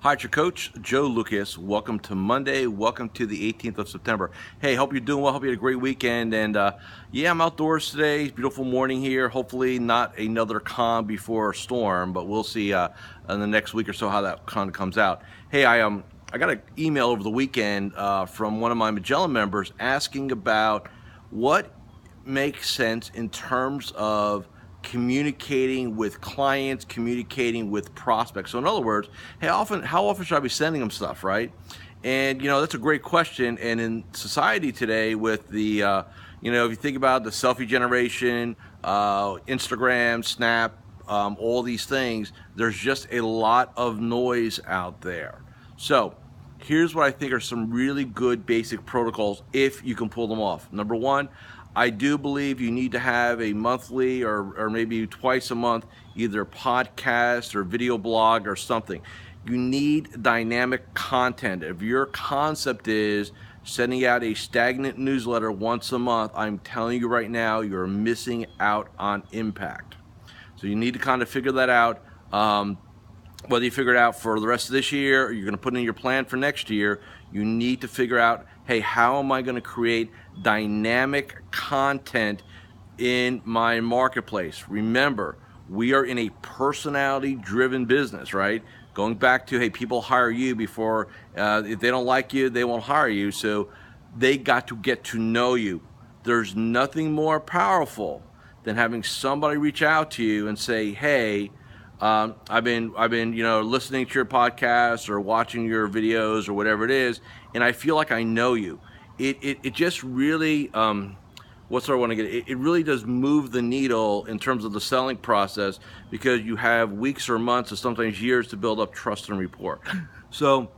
Hi, it's your coach, Joe Lucas. Welcome to Monday. Welcome to the 18th of September. Hey, hope you're doing well. Hope you had a great weekend. And yeah, I'm outdoors today. Beautiful morning here. Hopefully not another calm before a storm, but we'll see in the next week or so how that kind of comes out. Hey, I got an email over the weekend from one of my Magellan members asking about what makes sense in terms of communicating with clients, communicating with prospects. So in other words, hey, how often should I be sending them stuff, right? And that's a great question. And in society today, with the if you think about the selfie generation, Instagram, Snap, all these things, there's just a lot of noise out there. So here's what I think are some really good basic protocols if you can pull them off. Number one, I do believe you need to have a monthly or maybe twice a month, either podcast or video blog or something. You need dynamic content. If your concept is sending out a stagnant newsletter once a month, I'm telling you right now, you're missing out on impact. So you need to kind of figure that out. Whether you figure it out for the rest of this year or you're going to put in your plan for next year, you need to figure out, hey, how am I going to create dynamic content in my marketplace? Remember, we are in a personality-driven business, right? Going back to, hey, people hire you before, if they don't like you, they won't hire you. So they got to get to know you. There's nothing more powerful than having somebody reach out to you and say, hey, I've been listening to your podcast or watching your videos or whatever it is, and I feel like I know you. It just really what's what I want to get. It really does move the needle in terms of the selling process, because you have weeks or months or sometimes years to build up trust and rapport. So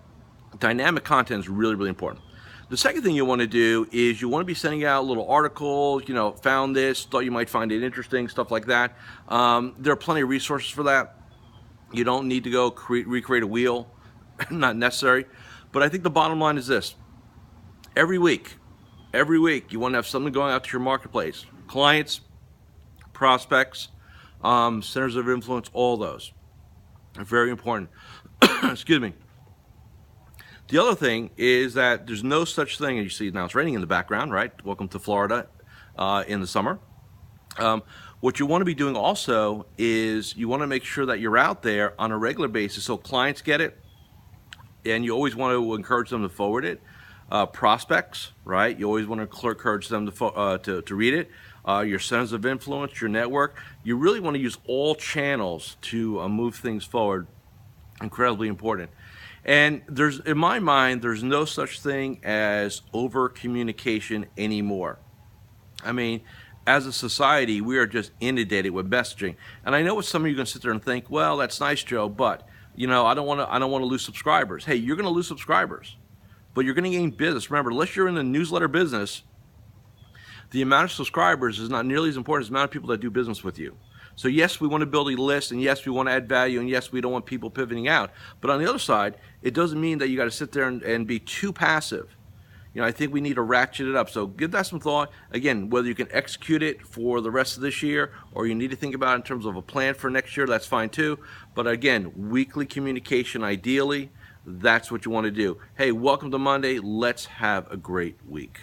dynamic content is really, really important. The second thing you want to do is you want to be sending out little articles, found this, thought you might find it interesting, stuff like that. There are plenty of resources for that. You don't need to go recreate a wheel, not necessary. But I think the bottom line is this. Every week, you want to have something going out to your marketplace. Clients, prospects, centers of influence, all those are very important. Excuse me. The other thing is that there's no such thing, as you see now it's raining in the background, right? Welcome to Florida in the summer. What you want to be doing also is you want to make sure that you're out there on a regular basis so clients get it, and you always want to encourage them to forward it. Prospects, right? You always want to encourage them to read it. Your centers of influence, your network. You really want to use all channels to move things forward. Incredibly important. And in my mind, there's no such thing as over communication anymore. I mean, as a society, we are just inundated with messaging. And I know what some of you are going to sit there and think, well, that's nice, Joe, but I don't want to lose subscribers. Hey, you're going to lose subscribers, but you're going to gain business. Remember, unless you're in the newsletter business, the amount of subscribers is not nearly as important as the amount of people that do business with you. So yes, we want to build a list, and yes, we want to add value, and yes, we don't want people pivoting out. But on the other side, it doesn't mean that you got to sit there and be too passive. I think we need to ratchet it up. So give that some thought. Again, whether you can execute it for the rest of this year or you need to think about it in terms of a plan for next year, that's fine too. But again, weekly communication ideally, that's what you want to do. Hey, welcome to Monday. Let's have a great week.